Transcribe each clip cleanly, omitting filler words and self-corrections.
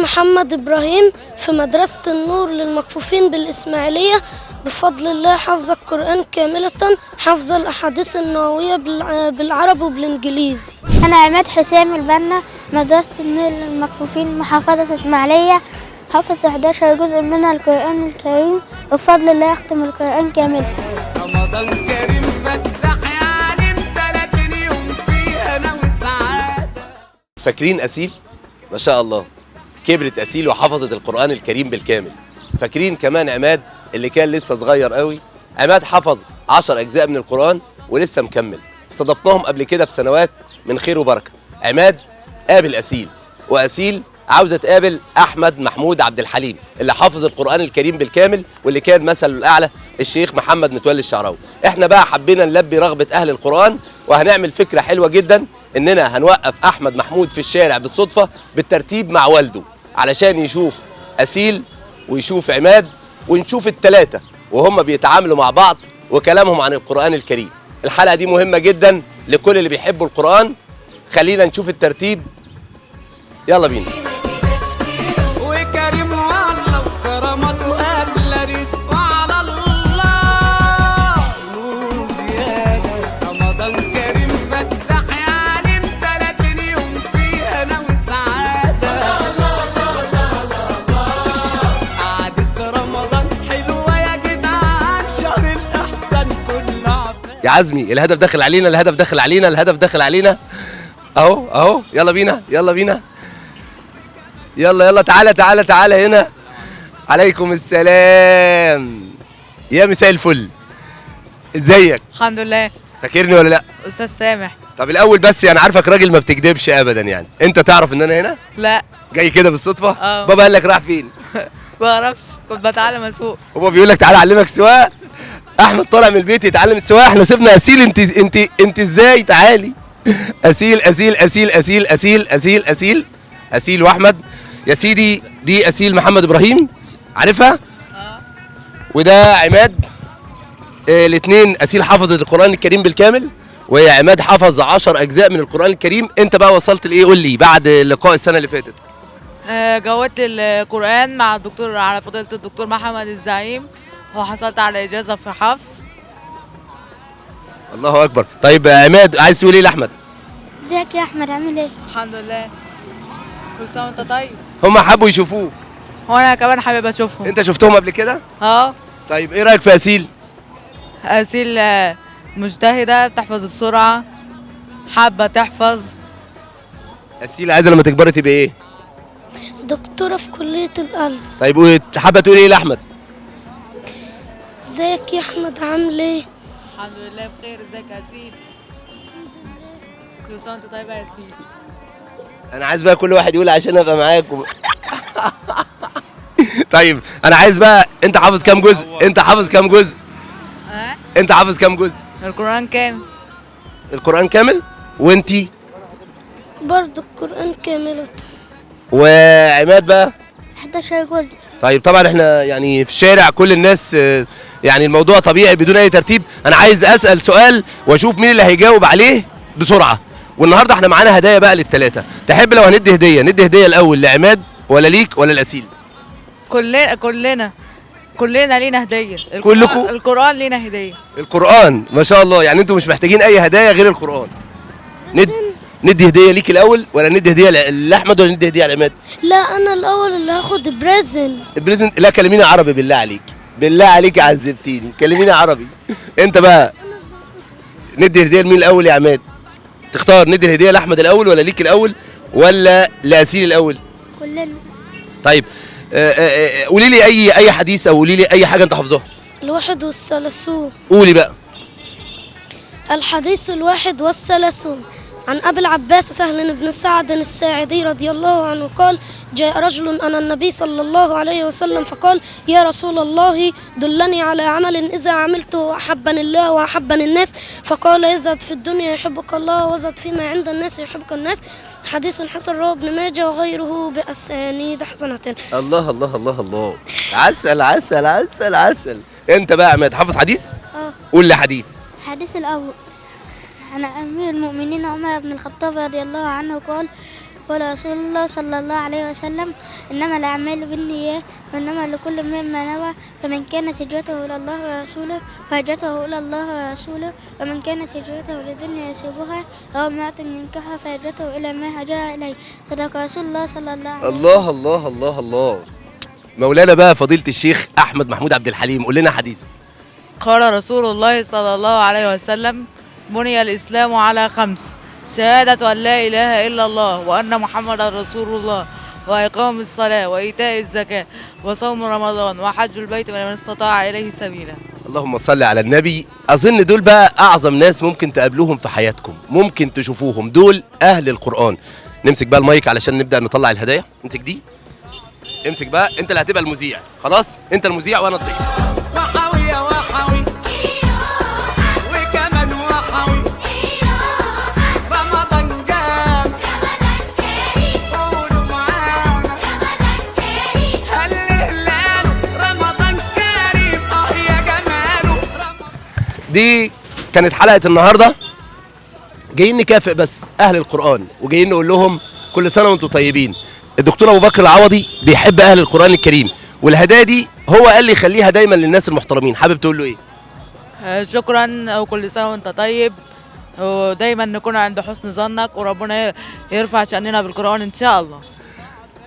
محمد إبراهيم في مدرسة النور للمكفوفين بالإسماعيلية. بفضل الله حفظ القرآن كاملة، حفظ الأحاديث النبوية بالعربي وبالإنجليزي. أنا عماد حسام البنا، مدرسة النور للمكفوفين، محافظة إسماعيلية. حافظ 11 جزء من القرآن الكريم، وبفضل الله أختم القرآن كامل. رمضان كريم فتح يا عالم 30 يوم فيه أنا وسعادة. فاكرين أسيل؟ ما شاء الله كبرت أسيل وحفظت القرآن الكريم بالكامل. فاكرين كمان عماد اللي كان لسه صغير قوي؟ عماد حفظ 10 أجزاء من القرآن ولسه مكمل. استضفناهم قبل كده في سنوات من خير وبركة. عماد قابل أسيل، وأسيل عاوزة تقابل أحمد محمود عبد الحليم اللي حافظ القرآن الكريم بالكامل، واللي كان مثله الأعلى الشيخ محمد متولي الشعراوي. احنا بقى حبينا نلبي رغبة أهل القرآن، وهنعمل فكرة حلوة جدا، إننا هنوقف أحمد محمود في الشارع بالصدفة بالترتيب مع والده، علشان يشوف أسيل ويشوف عماد ونشوف الثلاثة وهم بيتعاملوا مع بعض وكلامهم عن القرآن الكريم. الحلقة دي مهمة جدا لكل اللي بيحبوا القرآن. خلينا نشوف الترتيب، يلا بينا. وكريم والله وكرامته أغلى رزقه على الله وزيادة. رمضان كريم فتح يا عالم 30 يوم فيه أنا وسعادة. قعدة رمضان حلوة يا جدعان، شهر الإحسان كل عباد. يا عزمي الهدف داخل علينا، الهدف داخل علينا، الهدف داخل علينا. اهو اهو، يلا بينا يلا بينا، يلا يلا، تعالى تعالى تعالى هنا. عليكم السلام، يا مساء الفل، ازيك؟ الحمد لله. فاكرني ولا لا؟ استاذ سامح. طب الاول بس انا عارفك راجل ما بتكدبش ابدا، يعني انت تعرف ان انا هنا؟ لا جاي كده بالصدفه؟ بابا قال لك رايح فين؟ ما اعرفش، كنت بتعلم اسوق. بابا بيقول لك تعالى اعلمك سواقه. احمد طالع من البيت يتعلم السواقه، احنا سيبنا اسيل. انت ازاي؟ تعالي. اسيل اسيل اسيل اسيل اسيل اسيل اسيل اسيل واحمد يا سيدي. دي اسيل محمد ابراهيم، عارفها؟ وده عماد. الاثنين اسيل حفظت القران الكريم بالكامل، وهي عماد حفظ 10 اجزاء من القران الكريم. انت بقى وصلت لايه؟ قول لي بعد لقاء السنه اللي فاتت. جودت القرآن مع الدكتور على فضيلة الدكتور محمد الزعيم، وحصلت على إجازة في حفظ. الله اكبر. طيب يا عماد، عايز تقول ايه لاحمد؟ ازيك يا أحمد، عامل إيه؟ الحمد لله. كل سنة وأنت طيب. هم حبوا يشوفوك. وأنا كمان حابب أشوفهم. انت شفتهم قبل كده؟ اه. طيب ايه رايك في اسيل؟ أسيل مجتهدة، بتحفظ بسرعة، حابة تحفظ. اسيل عايزه لما تكبري تبقى ايه؟ دكتورة في كلية الألسن. طيب حابه تقول ايه لاحمد؟ ازيك يا أحمد، عامل ايه؟ الحمد لله بخير. ازيك يا أسيل؟ كل سنة وأنت طيبة يا أسيل. انا عايز بقى كل واحد يقول عشان ابقى معاكم. طيب انا عايز بقى، انت حافظ كام جزء؟ انت حافظ كام جزء؟ انت حافظ كام جزء؟ القرآن كامل. القرآن كامل؟ وانتي؟ برضو القرآن كاملة. وعماد بقى؟ 11 جزء. طيب طبعا احنا يعني في الشارع كل الناس، يعني الموضوع طبيعي بدون اي ترتيب. انا عايز اسال سؤال واشوف مين اللي هيجاوب عليه بسرعه. والنهارده احنا معانا هدايا بقى للثلاثه. تحب لو هندي هديه، ندي هديه الاول لعماد ولا ليك ولا الاسيل؟ كلنا لينا هديه. كلكم؟ القرآن لينا هديه. القرآن ما شاء الله، يعني انتوا مش محتاجين اي هدايا غير القرآن. ندي هديه ليك الاول ولا ندي هديه لاحمد ولا ندي هديه لعماد؟ لا أنا الأول اللي هاخد بريزنت. البريزنت؟ لا كلميني عربي بالله عليك، بالله عليك عذبتيني، كلميني عربي. انت بقى ندي هديه لمين الاول يا عماد؟ تختار ندي الهديه لاحمد الاول ولا ليك الاول ولا لاسيل الاول؟ كلنا. طيب قولي لي اي حديث او قولي لي اي حاجه انت حافظاها. الواحد والثلاثون. قولي بقى. الحديث الواحد والثلاثون عن أبي العباس سهل بن سعد الساعدي رضي الله عنه قال: جاء رجل أنا النبي صلى الله عليه وسلم فقال: يا رسول الله دلني على عمل إذا عملته أحبني الله وأحبني الناس. فقال: ازهد في الدنيا يحبك الله، وازهد فيما عند الناس يحبك الناس. حديث حسن رواه ابن ماجه وغيره بأسانيد حسنة. الله الله الله الله، عسل عسل عسل عسل. انت بقى يا عماد حافظ حديث؟ قول لي حديث. الحديث الأول عن أمير المؤمنين عمر بن الخطاب رضي الله عنه قال: قال رسول الله صلى الله عليه وسلم إنما الأعمال بالنيات وإنما لكل امرئ ما نوى فمن كانت هجرته إلى الله ورسوله فهجرته إلى الله ورسوله ومن كانت هجرته لدنيا يصيبها أو امرأة ينكحها فهجرته إلى ما هاجر إليه صدق رسول الله صلى الله عليه وسلم. الله الله الله الله. مولانا بقى فضيلة الشيخ أحمد محمود عبد الحليم، قول لنا حديث. قال رسول الله صلى الله عليه وسلم بني الإسلام على 5: شهادة أن لا إله إلا الله وأن محمدا رسول الله وإقام الصلاة وإيتاء الزكاة وصوم رمضان وحج البيت من استطاع إليه سبيلا. اللهم صل على النبي. أظن دول بقى أعظم ناس ممكن تقابلوهم في حياتكم، ممكن تشوفوهم، دول أهل القرآن. نمسك بقى المايك علشان نبدأ نطلع الهدايا. امسك دي، امسك بقى، أنت اللي هتبقى المذيع. خلاص أنت المذيع وأنا الضيف. وحوي يا وحوي وكمان وحوي رمضان جام قولوا معانا هل هلاله رمضان كريم يا جماله. دي كانت حلقة النهاردة. جايين نكافئ بس أهل القرآن وجايين نقول لهم كل سنة وأنتم طيبين. الدكتور أبو بكر العوضي بيحب أهل القرآن الكريم، والهدايا دي هو قال لي خليها دايما للناس المحترمين. حابب تقول له إيه؟ شكرا وكل سنة وأنت طيب، ودايما نكون عند حسن ظنك وربنا يرفع شأننا بالقرآن إن شاء الله.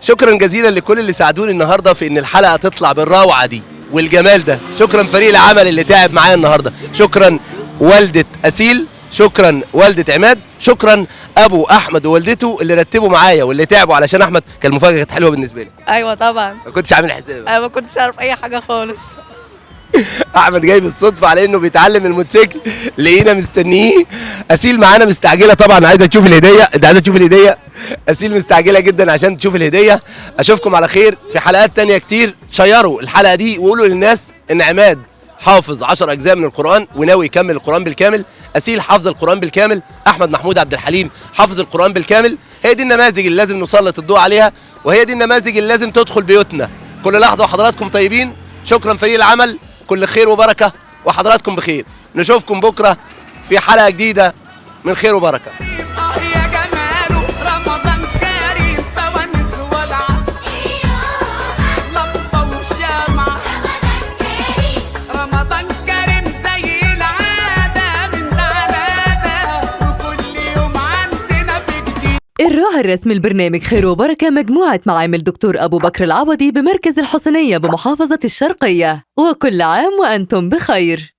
شكرا جزيلا لكل اللي ساعدوني النهارده في ان الحلقه تطلع بالروعه دي والجمال ده. شكرا فريق العمل اللي تعب معايا النهارده، شكرا والده اسيل، شكرا والده عماد، شكرا ابو احمد ووالدته اللي رتبوا معايا واللي تعبوا علشان احمد. كان المفاجاه كانت حلوه بالنسبه لي، أيوة طبعا، ما كنتش عامل حساب. أنا ما كنتش أعرف أي حاجة خالص. احمد جاي بالصدفه على انه بيتعلم الموتوسيكل، لقينا مستنيه. اسيل معانا مستعجله طبعا، عايزه تشوف الهديه. انت عايزه تشوف الهديه؟ اسيل مستعجله جدا عشان تشوف الهديه. اشوفكم على خير في حلقات تانية كتير. شيروا الحلقه دي وقولوا للناس ان عماد حافظ 10 اجزاء من القران وناوي يكمل القران بالكامل. اسيل حافظ القران بالكامل. احمد محمود عبد الحليم حافظ القران بالكامل. هي دي النماذج اللي لازم نسلط الضوء عليها، وهي دي النماذج اللي لازم تدخل بيوتنا كل لحظه. وحضراتكم طيبين. شكرا فريق العمل، كل خير وبركه وحضراتكم بخير. نشوفكم بكره في حلقه جديده من خير وبركه. يا جماله رمضان كريم فوانيس ولعة لمبة وشمعة رمضان كريم زي العادة من ده على ده وكل يوم عندنا في جديد. الراعي الرسمي لبرنامج خير وبركة مجموعة معامل دكتور أبو بكر العوضي بمركز الحسنية بمحافظة الشرقية، وكل عام وأنتم بخير.